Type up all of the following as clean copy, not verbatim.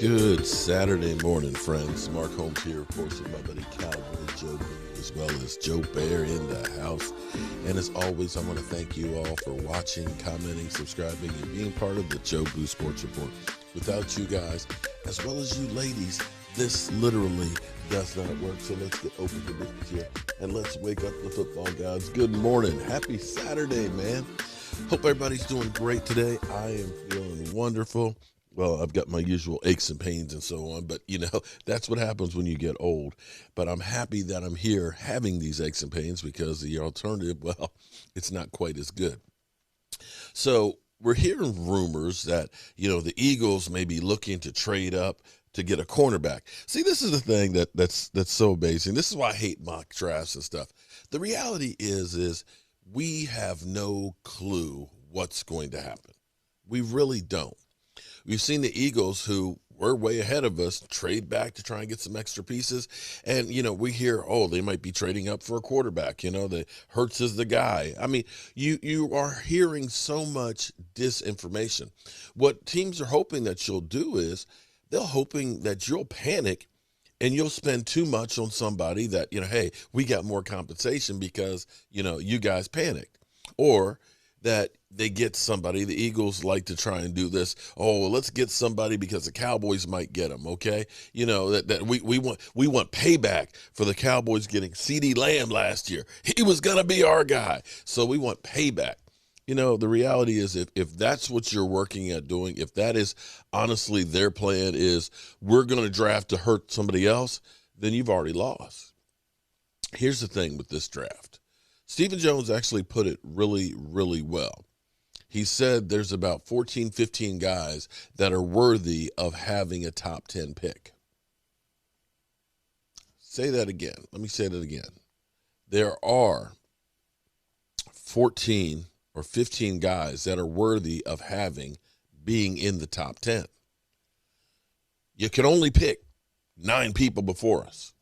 Good Saturday morning, friends. Mark Holmes here, of course, with my buddy Cowboy Joe, as well as Joe Bear in the house. And as always, I want to thank you all for watching, commenting, subscribing, and being part of the Joe Boo Sports Report. Without you guys, as well as you ladies, this literally does not work. So let's get open for business here, and let's wake up the football gods. Good morning. Happy Saturday, man. Hope everybody's doing great today. I am feeling wonderful. Well, I've got my usual aches and pains and so on, but that's what happens when you get old. But I'm happy that I'm here having these aches and pains, because the alternative, well, it's not quite as good. So we're hearing rumors that, the Eagles may be looking to trade up to get a cornerback. See, this is the thing that's so amazing. This is why I hate mock drafts and stuff. The reality is we have no clue what's going to happen. We really don't. We've seen the Eagles, who were way ahead of us, trade back to try and get some extra pieces. And, we hear, they might be trading up for a quarterback. The Hurts is the guy. I mean, you are hearing so much disinformation. What teams are hoping that you'll do is they're hoping that you'll panic and you'll spend too much on somebody that, hey, we got more compensation because, you guys panicked. Or that they get somebody. The Eagles like to try and do this. Let's get somebody because the Cowboys might get them. Okay, that we want payback for the Cowboys getting CeeDee Lamb last year. He was gonna be our guy, so we want payback. The reality is, if that's what you're working at doing, if that is honestly their plan, is we're gonna draft to hurt somebody else, then you've already lost. Here's the thing with this draft. Stephen Jones actually put it really, really well. He said there's about 14, 15 guys that are worthy of having a top 10 pick. Say that again. Let me say that again. There are 14 or 15 guys that are worthy of being in the top 10. You can only pick 9 people before us.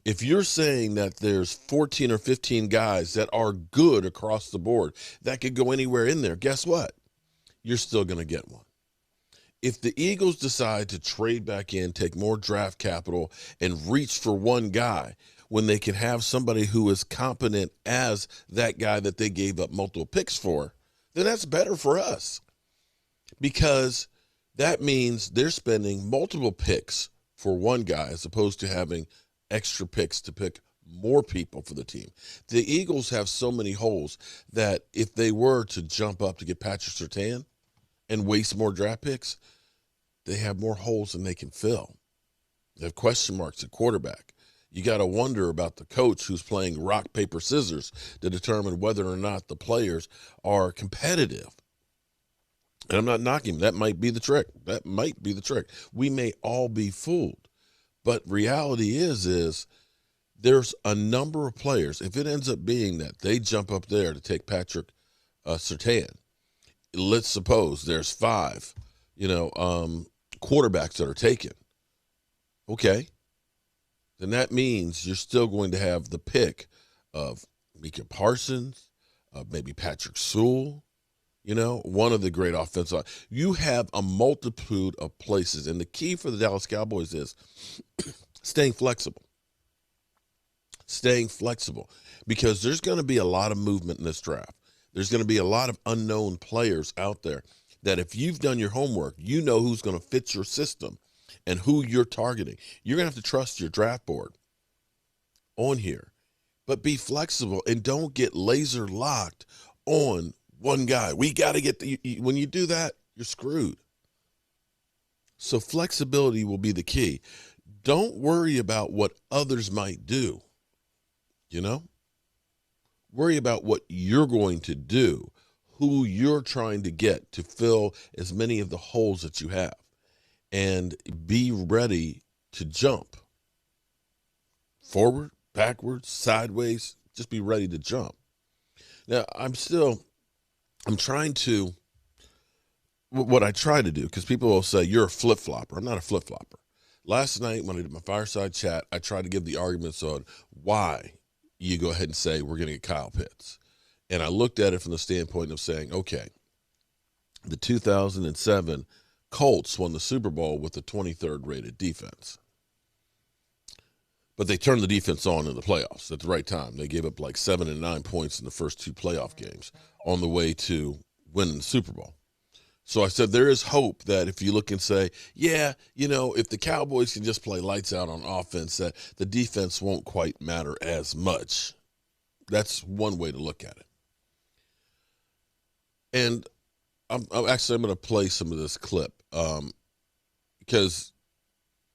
If you're saying that there's 14 or 15 guys that are good across the board that could go anywhere in there, guess what? You're still going to get one. If the Eagles decide to trade back in, take more draft capital, and reach for one guy when they can have somebody who is competent as that guy that they gave up multiple picks for, then that's better for us, because that means they're spending multiple picks for one guy as opposed to having extra picks to pick more people for the team. The Eagles have so many holes that if they were to jump up to get Patrick Surtain and waste more draft picks, they have more holes than they can fill. They have question marks at quarterback. You got to wonder about the coach who's playing rock, paper, scissors to determine whether or not the players are competitive. And I'm not knocking them. That might be the trick. We may all be fooled. But reality is there's a number of players. If it ends up being that they jump up there to take Patrick Surtain, let's suppose there's 5, quarterbacks that are taken. Okay. Then that means you're still going to have the pick of Micah Parsons, maybe Patrick Sewell, one of the great offensive. You have a multitude of places. And the key for the Dallas Cowboys is staying flexible, because there's going to be a lot of movement in this draft. There's going to be a lot of unknown players out there that if you've done your homework, who's going to fit your system and who you're targeting. You're going to have to trust your draft board on here, but be flexible and don't get laser locked on one guy. We got to get when you do that, you're screwed. So flexibility will be the key. Don't worry about what others might do. Worry about what you're going to do, who you're trying to get to fill as many of the holes that you have, and be ready to jump forward, backwards, sideways. Just be ready to jump. Now, what I try to do, because people will say, you're a flip-flopper. I'm not a flip-flopper. Last night when I did my fireside chat, I tried to give the arguments on why you go ahead and say we're going to get Kyle Pitts. And I looked at it from the standpoint of saying, okay, the 2007 Colts won the Super Bowl with the 23rd rated defense. But they turned the defense on in the playoffs at the right time. They gave up like 7 and 9 points in the first 2 playoff games on the way to winning the Super Bowl. So I said there is hope that if you look and say, yeah, if the Cowboys can just play lights out on offense, that the defense won't quite matter as much. That's one way to look at it. And I'm going to play some of this clip because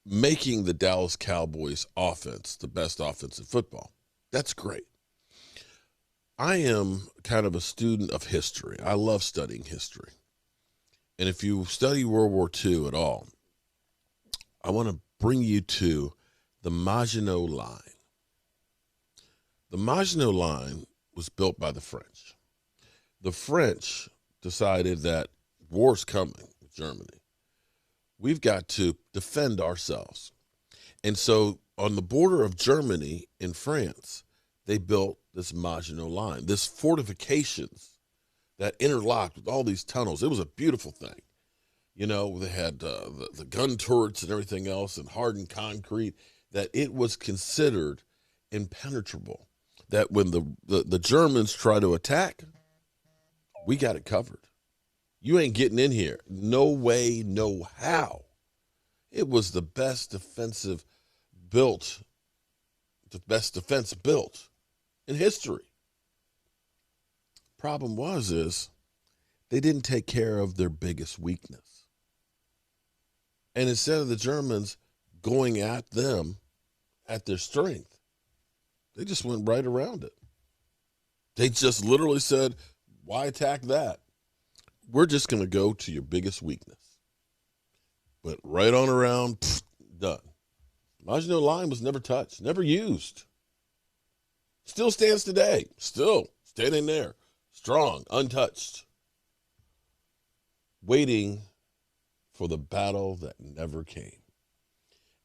making the Dallas Cowboys offense the best offense in football, that's great. I am kind of a student of history. I love studying history. And if you study World War II at all, I want to bring you to the Maginot Line. The Maginot Line was built by the French. The French decided that war's coming with Germany. We've got to defend ourselves. And so on the border of Germany and France, they built this Maginot Line, this fortifications that interlocked with all these tunnels. It was a beautiful thing. They had the gun turrets and everything else and hardened concrete, that it was considered impenetrable, that when the Germans try to attack, we got it covered. You ain't getting in here. No way, no how. It was the best defense built in history. Problem is they didn't take care of their biggest weakness. And instead of the Germans going at them at their strength, they just went right around it. They just literally said, why attack that? We're just going to go to your biggest weakness. Went right on around, done. Maginot Line was never touched, never used. Still stands today. Still standing there. Strong, untouched, waiting for the battle that never came.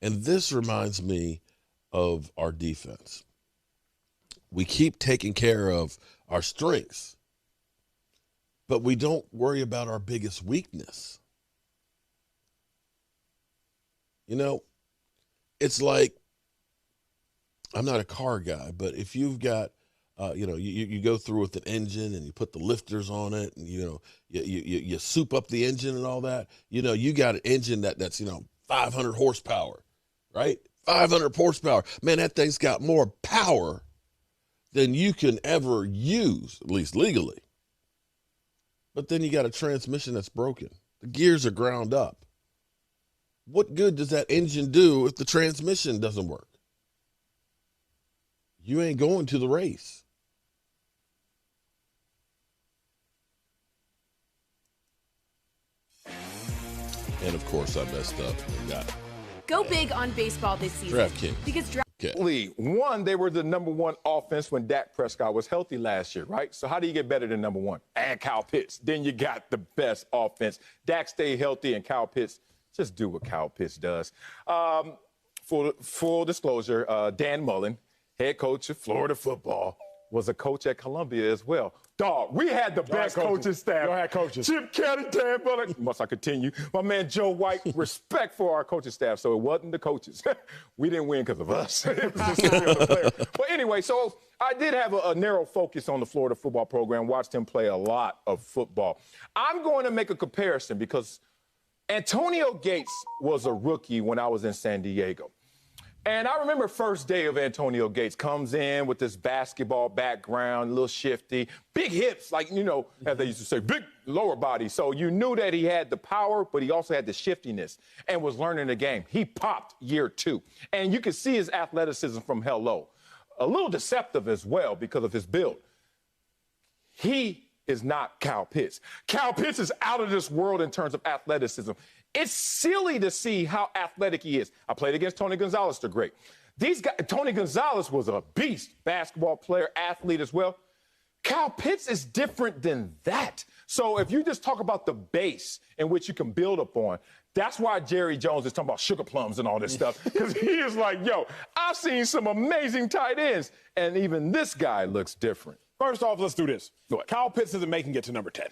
And this reminds me of our defense. We keep taking care of our strengths, but we don't worry about our biggest weakness. It's like, I'm not a car guy, but if you've got you go through with an engine and you put the lifters on it and, you soup up the engine and all that, you got an engine that's 500 horsepower, right? 500 horsepower. Man, that thing's got more power than you can ever use, at least legally. But then you got a transmission that's broken. The gears are ground up. What good does that engine do if the transmission doesn't work? You ain't going to the race. And of course, I messed up and got Go big on baseball this season. DraftKings. Because One, they were the #1 offense when Dak Prescott was healthy last year, right? So how do you get better than #1? Add Kyle Pitts. Then you got the best offense. Dak stay healthy and Kyle Pitts just do what Kyle Pitts does. Full disclosure, Dan Mullen, head coach of Florida football, was a coach at Columbia as well. Dog, we had the best coaching staff. Go ahead, coaches. Chip Kelly, Dan Mullen. Must I continue? My man Joe White, respect for our coaching staff. So it wasn't the coaches. We didn't win because of us. It was just the player. But anyway, so I did have a narrow focus on the Florida football program, watched him play a lot of football. I'm going to make a comparison because Antonio Gates was a rookie when I was in San Diego. And I remember first day of Antonio Gates, comes in with this basketball background, a little shifty, big hips, like, as they used to say, big lower body. So you knew that he had the power, but he also had the shiftiness and was learning the game. He popped year 2. And you could see his athleticism from hello. A little deceptive as well because of his build. He is not Kyle Pitts. Kyle Pitts is out of this world in terms of athleticism. It's silly to see how athletic he is. I played against Tony Gonzalez, they're great. Tony Gonzalez was a beast, basketball player, athlete as well. Kyle Pitts is different than that. So if you just talk about the base in which you can build upon, that's why Jerry Jones is talking about sugar plums and all this stuff. Because he is like, yo, I've seen some amazing tight ends, and even this guy looks different. First off, let's do this. Kyle Pitts isn't making it to number 10.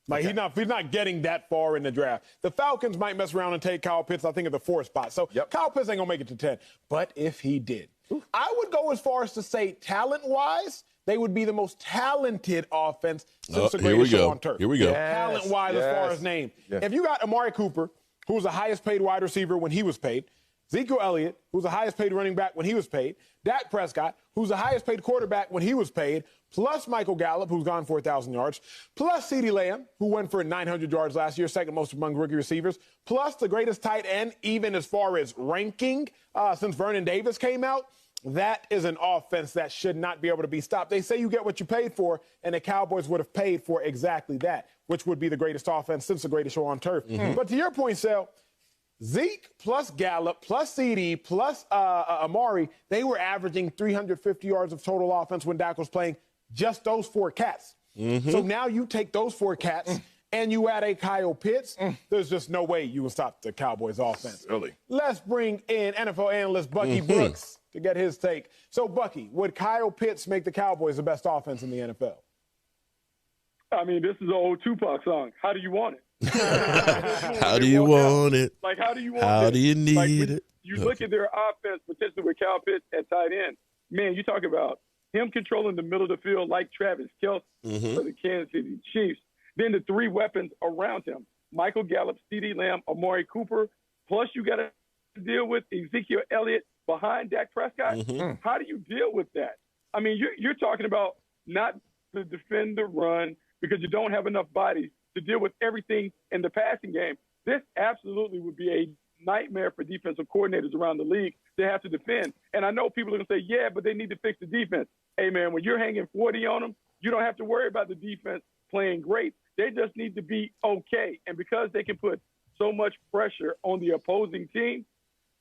Like, he's not getting that far in the draft. The Falcons might mess around and take Kyle Pitts, I think, at the 4th spot. So Kyle Pitts ain't going to make it to 10. But if he did, I would go as far as to say talent-wise, they would be the most talented offense since the greatest show on turf. Here we go. Yes, Talent-wise, as far as name. Yes. If you got Amari Cooper, who was the highest-paid wide receiver when he was paid, Ezekiel Elliott, who's the highest-paid running back when he was paid, Dak Prescott, who's the highest-paid quarterback when he was paid, plus Michael Gallup, who's gone for 1,000 yards, plus CeeDee Lamb, who went for 900 yards last year, second most among rookie receivers, plus the greatest tight end, even as far as ranking since Vernon Davis came out. That is an offense that should not be able to be stopped. They say you get what you paid for, and the Cowboys would have paid for exactly that, which would be the greatest offense since the greatest show on turf. But to your point, Sel, Zeke plus Gallup plus CD plus Amari, they were averaging 350 yards of total offense when Dak was playing, just those 4 cats. So now you take those 4 cats and you add a Kyle Pitts, there's just no way you will stop the Cowboys offense. Really? Let's bring in NFL analyst Bucky Brooks to get his take. So, Bucky, would Kyle Pitts make the Cowboys the best offense in the NFL? I mean, this is an old Tupac song. How do you want it? How do you want it? Like, how do you want it? How do you need it? You look at their offense, potentially with Kyle Pitts at tight end. Man, you talk about him controlling the middle of the field like Travis Kelce for the Kansas City Chiefs. Then the 3 weapons around him, Michael Gallup, CeeDee Lamb, Amari Cooper. Plus, you got to deal with Ezekiel Elliott behind Dak Prescott. How do you deal with that? I mean, you're talking about not to defend the run because you don't have enough bodies to deal with everything in the passing game. This absolutely would be a nightmare for defensive coordinators around the league to have to defend. And I know people are going to say, yeah, but they need to fix the defense. Hey, man, when you're hanging 40 on them, you don't have to worry about the defense playing great. They just need to be okay. And because they can put so much pressure on the opposing team,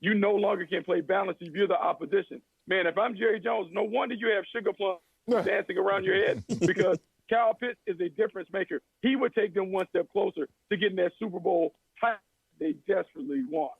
you no longer can play balance if you're the opposition. Man, if I'm Jerry Jones, no wonder you have sugar plums dancing around your head because Kyle Pitts is a difference maker. He would take them one step closer to getting that Super Bowl title they desperately want.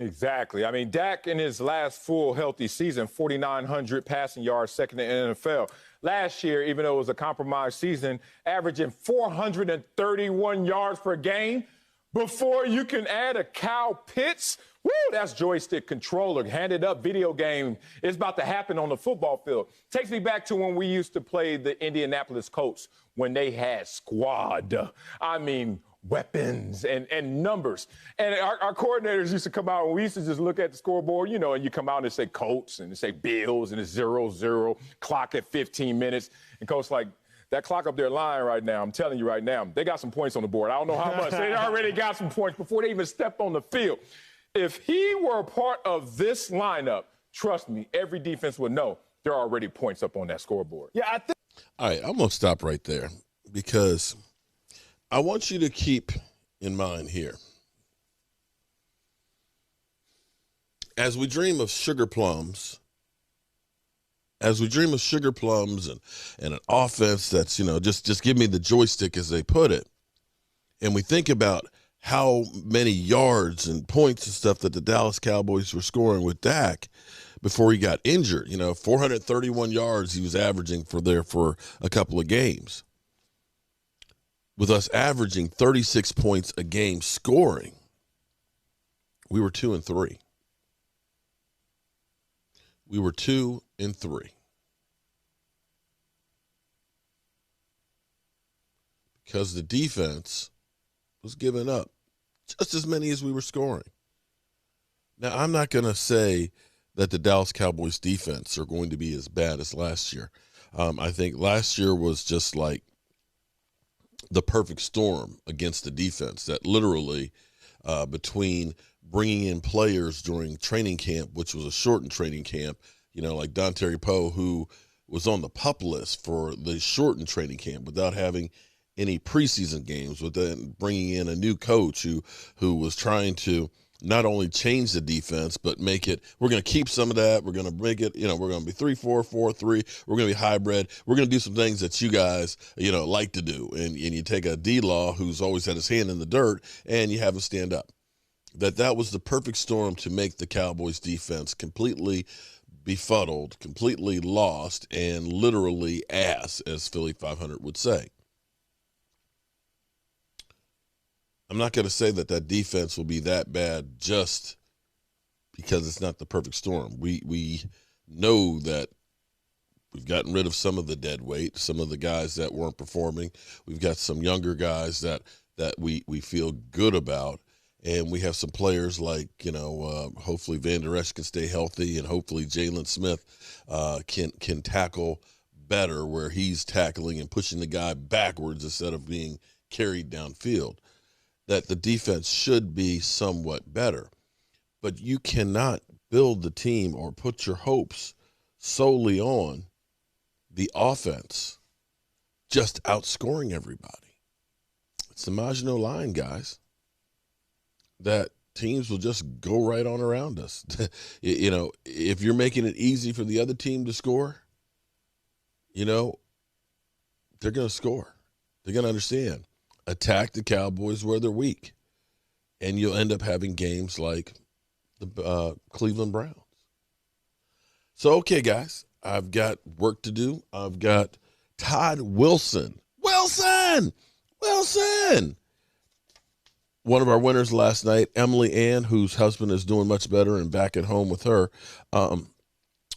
Exactly. I mean, Dak in his last full healthy season, 4,900 passing yards, second in the NFL. Last year, even though it was a compromised season, averaging 431 yards per game. Before you can add a Kyle Pitts, woo, that's joystick controller, handed up video game. It's about to happen on the football field. Takes me back to when we used to play the Indianapolis Colts when they had squad. I mean, weapons and numbers. And our coordinators used to come out and we used to just look at the scoreboard, you know, and you come out and say Colts and say Bills and it's 0-0, clock at 15 minutes. And Coach like, that clock up there lying right now, I'm telling you right now, they got some points on the board. I don't know how much. They already got some points before they even stepped on the field. If he were a part of this lineup, trust me, every defense would know there are already points up on that scoreboard. Yeah, I think. All right, I'm going to stop right there because I want you to keep in mind here. As we dream of sugar plums, and an offense that's, you know, just give me the joystick as they put it, and we think about how many yards and points and stuff that the Dallas Cowboys were scoring with Dak before he got injured, you know, 431 yards he was averaging for a couple of games. With us averaging 36 points a game scoring, we were 2-3. We were 2-3. Because the defense was giving up just as many as we were scoring. Now, I'm not going to say that the Dallas Cowboys defense are going to be as bad as last year. I think last year was just like the perfect storm against the defense that literally between bringing in players during training camp, which was a shortened training camp, you know, like Dontari Poe, who was on the PUP list for the shortened training camp without having any preseason games, with then bringing in a new coach who was trying to not only change the defense, but make it, we're going to keep some of that. We're going to make it, you know, we're going to be 3-4, 4-3. We're going to be hybrid. We're going to do some things that you guys, you know, like to do. And you take a D-Law who's always had his hand in the dirt and you have him stand up. That was the perfect storm to make the Cowboys defense completely befuddled, completely lost, and literally ass, as Philly 500 would say. I'm not going to say that defense will be that bad just because it's not the perfect storm. We know that we've gotten rid of some of the dead weight, some of the guys that weren't performing. We've got some younger guys that we feel good about. And we have some players like, hopefully Van Der Esch can stay healthy, and hopefully Jalen Smith can tackle better where he's tackling and pushing the guy backwards instead of being carried downfield. That the defense should be somewhat better. But you cannot build the team or put your hopes solely on the offense just outscoring everybody. It's the Maginot Line, guys, that teams will just go right on around us. If you're making it easy for the other team to score, they're going to score. They're going to understand. Attack the Cowboys where they're weak, and you'll end up having games like the Cleveland Browns. So, okay, guys, I've got work to do. I've got Todd Wilson. One of our winners last night, Emily Ann, whose husband is doing much better and back at home with her,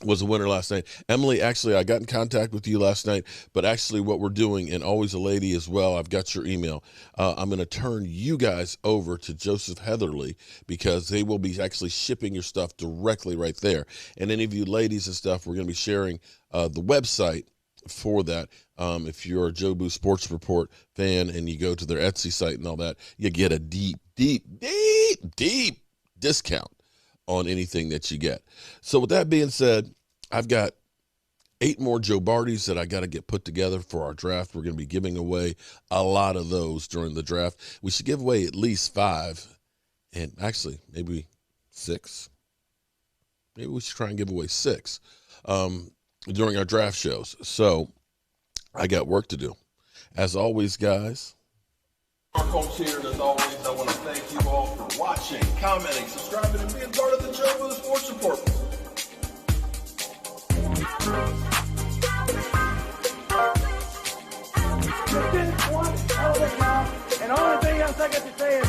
was a winner last night. Emily, actually, I got in contact with you last night, but actually what we're doing, and always a lady as well, I've got your email. I'm going to turn you guys over to Joseph Heatherly because they will be actually shipping your stuff directly right there. And any of you ladies and stuff, we're going to be sharing the website for that. If you're a Joe Boo Sports Report fan and you go to their Etsy site and all that, you get a deep discount on anything that you get. So with that being said, I've got 8 more Joe Bardys that I got to get put together for our draft. We're going to be giving away a lot of those during the draft. We should give away at least 5, and actually maybe 6. Maybe we should try and give away 6 during our draft shows. So I got work to do. As always, guys, our folks here, and as always, I want to thank you all for watching, commenting, subscribing, and being part of the Joe Boo Sports Report. You did one hell of a job, and the only thing else I got to say is